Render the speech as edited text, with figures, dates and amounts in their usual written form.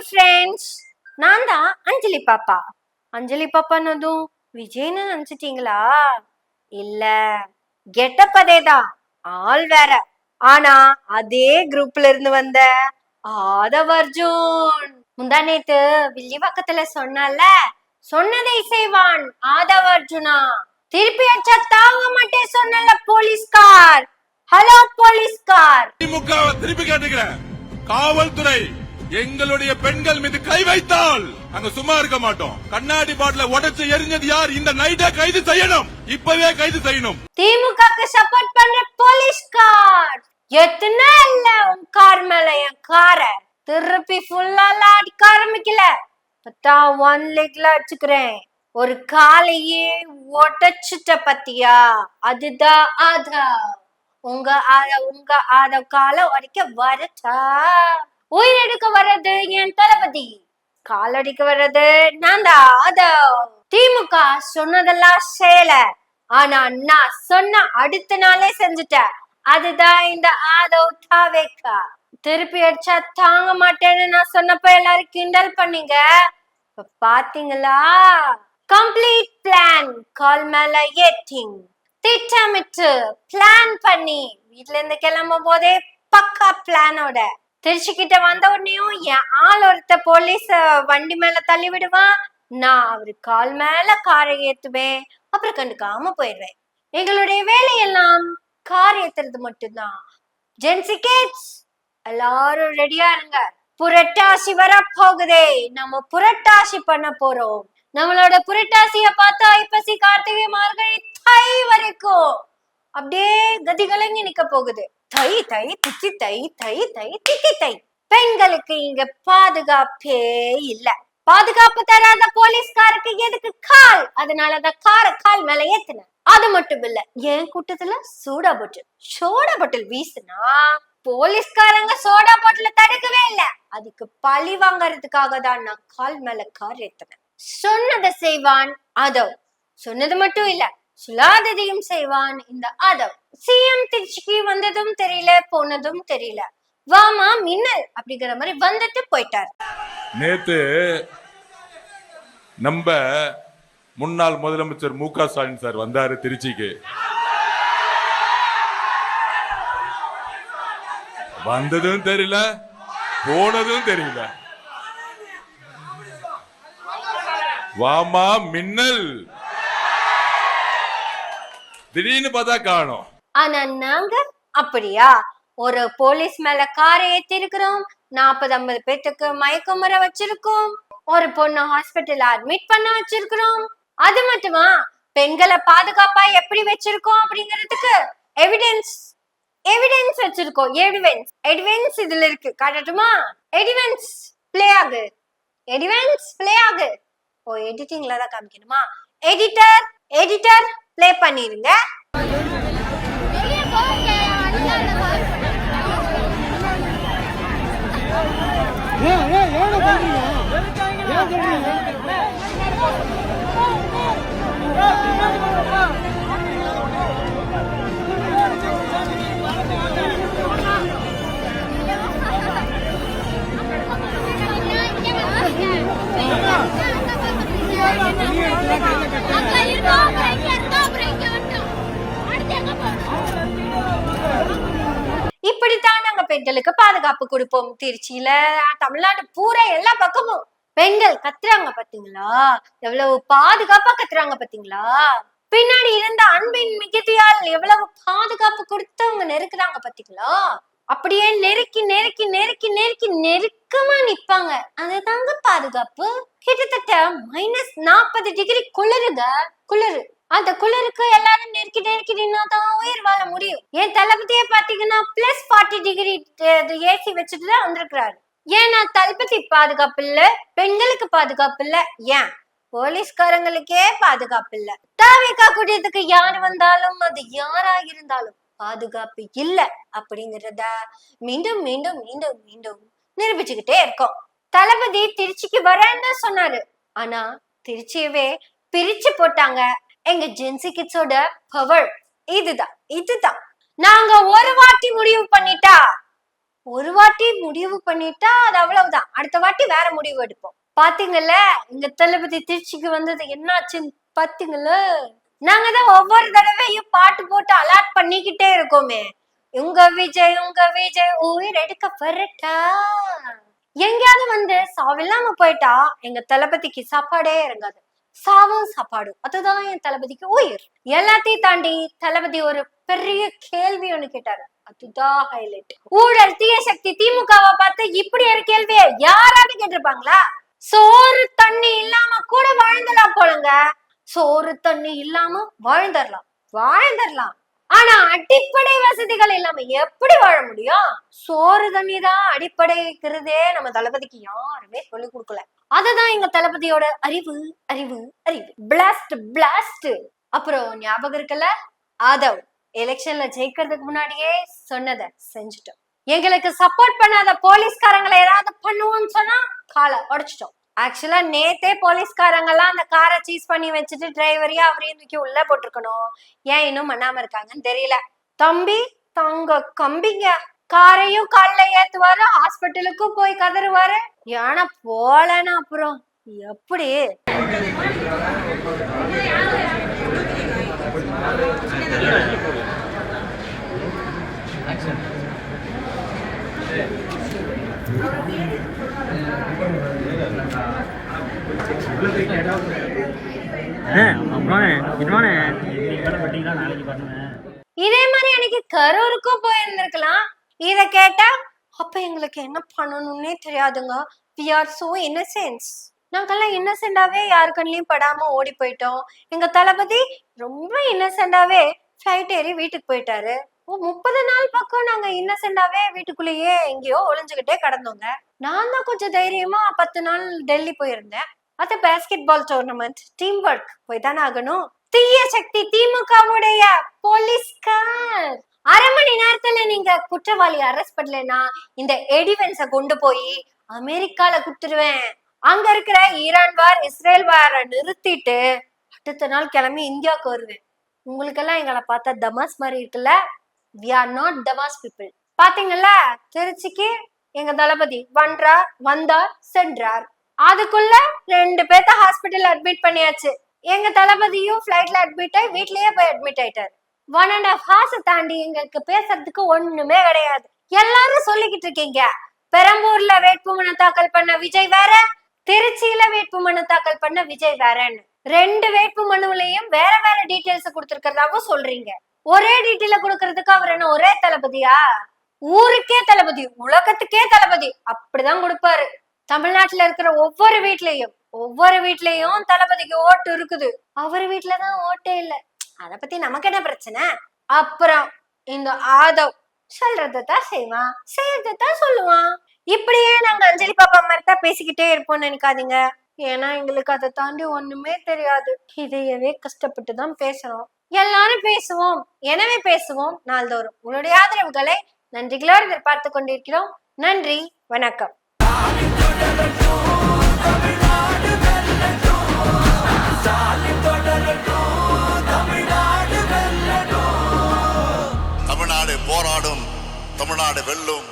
Friends, நான் தான் அஞ்சலி பாப்பா. அஞ்சலி பாப்பானதும் விஜய்னு நினைச்சிட்டீங்களா? இல்ல, கெட்டப் அதேதான், ஆள் வேற. ஆனா அதே குரூப்ல இருந்து வந்த ஆதவ் அர்ஜுன். முந்தா நேத்து வில்லிவாக்கத்துல சொன்னால, சொன்னதை செய்வான் ஆதவ் அர்ஜுனா. திருப்பி அடிச்சா தாங்க மாட்டேன் சொன்னல போலீஸ்கார். ஹலோ போலீஸ்கார். திமுக திருப்பி கேட்டுக்கிறேன், காவல்துறை எங்களுடைய பெண்கள் மீது கை வைத்தால் நாங்க சும்மா இருக்க மாட்டோம். கண்ணாடி பாட்டில உடைச்சு எரிஞ்சது யார்? இந்த நைட்டை கைது செய்யணும், இப்பவே கைது செய்யணும். திமுகக்கு சப்போர்ட் பண்ற போலீஸ்கார் எத்தனை இல்ல உன் கார் மேல என் கார திருப்பி ஃபுல்லா அடிக்க ஆரம்பிக்கல. பத்தா ஒன் லெக்ல அடிச்சுக்கிறேன். ஒரு காலையே உடைச்சிட்ட பத்தியா? அதுதான் உங்க ஆத காலை உடைக்க வரட்டா? உயிர் எடுக்க வர்றது என் தளபதி, காலடிக்க வர்றது நான் தான். திமுக சொன்னதெல்லாம் செய்யல, ஆனா நான் சொன்ன அடுத்த நாளே செஞ்சுட்டேன். அதுதான் இந்த ஆதவ் தாவேக்கா. திருப்பி அடிச்சா தாங்க மாட்டேன்னு நான் சொன்னப்ப எல்லாரும் கிண்டல் பண்ணீங்க. பாத்தீங்களா? கம்ப்ளீட் பிளான், கால் மேல ஏட்டிங், திட்டமிட்டு பிளான் பண்ணி வீட்டுல இருந்து கிளம்பும் போதே பக்கா பிளானோட திருச்சி கிட்ட வந்த உடனேயும் என் ஆள் ஒருத்த போலீஸ் வண்டி மேல தள்ளி விடுவான். நான் அவரு கால் மேல காரை ஏத்துவேன், அப்புறம் கண்டுக்காம போயிடுவேன். எங்களுடைய வேலையெல்லாம் கார் ஏத்துறது மட்டும்தான். ஜென்சி கிட்ஸ் எல்லாரும் ரெடியா இருங்க. புரட்டாசி வர போகுதே, நம்ம புரட்டாசி பண்ண போறோம். நம்மளோட புரட்டாசிய பார்த்தா ஐப்பசி, கார்த்திகை, மார்கழி, தை வரைக்கும் அப்படியே கதி கலங்கி நிக்க போகுது. தை தை திச்சி தை, தை தை தித்தி தை. பெண்களுக்கு இங்க பாதுகாப்பே இல்ல. பாதுகாப்பு தராத போலீஸ்காருக்கு எதுக்கு கால்? அதனாலதான் கால் மேல ஏத்துன. அது மட்டும் இல்ல, என் கூட்டத்துல சோடா பாட்டில் வீசுனா போலீஸ்காரங்க சோடா பாட்டில தடுக்கவே இல்ல. அதுக்கு பழி வாங்கறதுக்காக தான் நான் கால் மேல கார் ஏத்துனேன். சொன்னதை செய்வான் ஆதவ். சொன்னது மட்டும் இல்ல, சொல்லாததையும் செய்வான் இந்த ஆதவ். சிஎம் திருச்சிக்கு வந்ததும் தெரியல, போனதும் தெரியல. வாமா மின்னல் அப்படிங்கிற மாதிரி வந்துட்டு போயிட்டார். நேத்து நம்ம முன்னாள் முதலமைச்சர் மு.க. ஸ்டாலின் சார் வந்தாரு திருச்சிக்கு. வந்ததும் தெரியல, போனதும் தெரியல. வாமா மின்னல், திடீர்னு பார்த்தா காணோம். ஆனா நாங்க அப்படியா? ஒரு போலீஸ் மேல காரை ஏத்தி இருக்கிறோம், 40-50 பேத்துக்கு மயக்கமுற வச்சிருக்கோம், ஒரு பொண்ணு ஹாஸ்பிட்டல் அட்மிட் பண்ண வச்சிருக்கிறோம். அது மட்டுமா, பெண்களை பாதுகாப்பா எப்படி வச்சிருக்கோம் அப்படிங்கிறதுக்கு எவிடன்ஸ் வச்சிருக்கோம். எவிடன்ஸ் இதுல இருக்கு, காட்டட்டுமா? எவிடன்ஸ் பிளே ஆகு. ஓ, எடிட்டிங்ல தான் காமிக்கணுமா? எடிட்டர் பிளே பண்ணிருங்க. இப்படித்தான் நாங்க பெண்களுக்கு பாதுகாப்பு கொடுப்போம். திருச்சியில, தமிழ்நாடு பூரா எல்லா பக்கமும் பெண்கள் கத்துறாங்க பாத்தீங்களா? எவ்வளவு பாதுகாப்பா கத்துறாங்க பாத்தீங்களா? பின்னாடி இருந்த அன்பின் மிகுதியால் எவ்வளவு பாதுகாப்பு கொடுத்தவங்க நெருக்குறாங்க பாத்தீங்களா? அப்படியே நெருக்கமா நிப்பாங்க. அதுதாங்க பாதுகாப்பு. கிட்டத்தட்ட -40 டிகிரி குளிரு. அந்த குளிருக்கு எல்லாரும் நெருக்கி நின்னாதான் உயிர் வாழ முடியும். என் தளபதியே பாத்தீங்கன்னா +40 டிகிரி ஏசி வச்சுட்டுதான் வந்திருக்கிறாரு. ஏன்னா தளபதி பாதுகாப்பு இல்ல, பெண்களுக்கு பாதுகாப்பு இல்ல, ஏன் போலீஸ்காரங்களுக்கே பாதுகாப்பு இல்ல. தாவேகா கூட்டியதுக்கு யாரு வந்தாலும், அது யாரா இருந்தாலும் பாதுகாப்பு இல்ல அப்படிங்கறத மீண்டும் நிரூபிச்சுக்கிட்டே இருக்கோம். தளபதி திருச்சிக்கு வரேன்னு சொன்னாரு, ஆனா திருச்சியவே பிரிச்சு போட்டாங்க. எங்க ஜென்சி கிட்ஸோட பவர் இதுதான். நாங்க ஒரு வாட்டி முடிவு பண்ணிட்டா ஒரு வாட்டி முடிவு பண்ணிட்டா அது அவ்வளவுதான். அடுத்த வாட்டி வேற முடிவு எடுப்போம். பாத்தீங்கல்ல இங்க தளபதி திருச்சிக்கு வந்தது என்னாச்சுன்னு பாத்தீங்கல்ல. நாங்க தான் ஒவ்வொரு தடவையும் பாட்டு போட்டு அலாட் பண்ணிக்கிட்டே இருக்கோமே. உங்க விஜய் உயிர் எடுக்க வரட்டா. எங்கேயாவது வந்து சாவில்லாம போயிட்டா எங்க தளபதிக்கு சாப்பாடே இறங்காது. சாவும் சாப்பாடு அதுதான் என் தளபதிக்கு உயிர். எல்லாத்தையும் தாண்டி தளபதி ஒரு பெரிய கேள்வி ஒண்ணு கேட்டாரு. அதுதான் ஹைலைட். ஊழல் தீய சக்தி திமுகவை பார்த்து இப்படி ஒரு கேள்வியை யாராவது கேட்டிருப்பாங்களா? சோறு தண்ணி இல்லாம கூட வாழ்ந்துடலாம் போலங்க. சோறு தண்ணி இல்லாம வாழ்ந்துடலாம். ஆனா அடிப்படை வசதிகள் இல்லாம எப்படி வாழ முடியும்? சோறு தண்ணி தான் அடிப்படைக்கிறதே நம்ம தளபதிக்கு யாருமே சொல்லி கொடுக்கல. அதுதான் எங்க தளபதியோட அறிவு. பிளாஸ்ட். அப்புறம் ஞாபகம் இருக்குல்ல, ஆதவ் எலெக்ஷன்ல ஜெயிக்கிறதுக்கு முன்னாடியே சொன்னதை செஞ்சுட்டோம். எங்களுக்கு சப்போர்ட் பண்ணாத போலீஸ்காரங்களை ஏதாவது பண்ணுவோம்னு சொன்னா காலை உடைச்சிட்டோம். ஆக்சுவலா நேத்தே போலீஸ்காரங்க எல்லாம் அந்த காரை சீஸ் பண்ணி வச்சுட்டு டிரைவரையும் அவரையும் தூக்கி உள்ள போட்டிருக்கணும். ஏன் இன்னும் பண்ணாம இருக்காங்கன்னு தெரியல. தம்பி தங்க கம்பிங்க காரையும் கால்ல ஏத்துவாரு, ஹாஸ்பிட்டலுக்கும் போய் கதறுவாரு. ஏன்னா போலன்னா அப்புறம் எப்படி? இதே மாதிரி எனக்கு கரூருக்கும் போயிருந்திருக்கலாம். இத கேட்டா அப்ப எங்களுக்கு என்ன பண்ணணும்னே தெரியாதுங்க. we are so innocent. நாங்கெல்லாம் இன்னசென்டாவே யாரு கண்ணிலையும் படாம ஓடி போயிட்டோம். எங்க தளபதி ரொம்ப இன்னசென்டாவே ஃபிளைட் ஏறி வீட்டுக்கு போயிட்டாரு. 30 நாள் பக்கம் நாங்க இன்னசென்டாவே வீட்டுக்குள்ளேயே எங்கேயோ ஒளிஞ்சுக்கிட்டே கிடந்தோங்க. நான் தான் கொஞ்சம் தைரியமா 10 நாள் டெல்லி போயிருந்தேன். அது basketball tournament, team work போய் தானே ஆகணும். தீய சக்தி திமுகவுடைய போலீஸ்கார் 1/2 மணி நேரத்துல நீங்க குற்றவாளி அரெஸ்ட் பண்ணலன்னா இந்த எடிவென்ஸ கொண்டு போய் அமெரிக்கால குடுத்துருவேன். அங்க இருக்கிற ஈரான் வார் இஸ்ரேல் வார நிறுத்திட்டு அடுத்த நாள் கிளம்பி இந்தியாவுக்கு வருவேன். உங்களுக்கெல்லாம் எங்களை பார்த்தா தமாஸ் மாதிரி இருக்குல்ல. we are not தமாஸ் people. பாத்தீங்கல்ல திருச்சிக்கு எங்க தளபதி வந்தார் சென்றார். அதுக்குள்ள 2 பேர்த்த ஹாஸ்பிட்டல் அட்மிட் பண்ணியாச்சு. எங்க தளபதியும் ஃபிளைட்ல அட்மிட் ஆகி வீட்லயே போய் அட்மிட் ஆயிட்டாரு. 1.5 hours தாண்டி எங்களுக்கு பேசுறதுக்கு ஒண்ணுமே கிடையாது. எல்லாரும் சொல்லிக்கிட்டு இருக்கீங்க பெரம்பூர்ல வேட்புமனு தாக்கல் பண்ண விஜய் வேற, திருச்சியில வேட்புமனு தாக்கல் பண்ண விஜய் வேறன்னு. 2 வேட்புமனுலையும் வேற வேற டீட்டெயில்ஸ் கொடுத்திருக்கிறதாவும் சொல்றீங்க. ஒரே டீட்டெயில கொடுக்கறதுக்கு அவர் என்ன ஒரே தளபதியா? ஊருக்கே தளபதி, உலகத்துக்கே தளபதி, அப்படிதான் கொடுப்பாரு. தமிழ்நாட்டுல இருக்கிற ஒவ்வொரு வீட்லயும் தளபதிக்கு ஓட்டு இருக்குது. அவர் வீட்டுலதான் ஓட்டே இல்ல. அத பத்தி நமக்கு என்ன பிரச்சனை? அப்புறம் இந்த ஆதவ் சொல்றதான் செய்வான், செய்யறதான் சொல்லுவான். இப்படியே நாங்க அஞ்சலி பாப்பா மாதிரி தான் பேசிக்கிட்டே இருப்போம்னு நினைக்காதீங்க. ஏன்னா எங்களுக்கு அதை தாண்டி ஒண்ணுமே தெரியாது. இதையவே கஷ்டப்பட்டுதான் பேசுறோம். எல்லாரும் பேசுவோம், எனவே பேசுவோம் நாள்தோறும். உங்களுடைய ஆதரவுகளை நன்றிகளோடு எதிர்பார்த்து கொண்டிருக்கிறோம். நன்றி, வணக்கம். தமிழ்நாடு போராடும், தமிழ்நாடு வெல்லும்.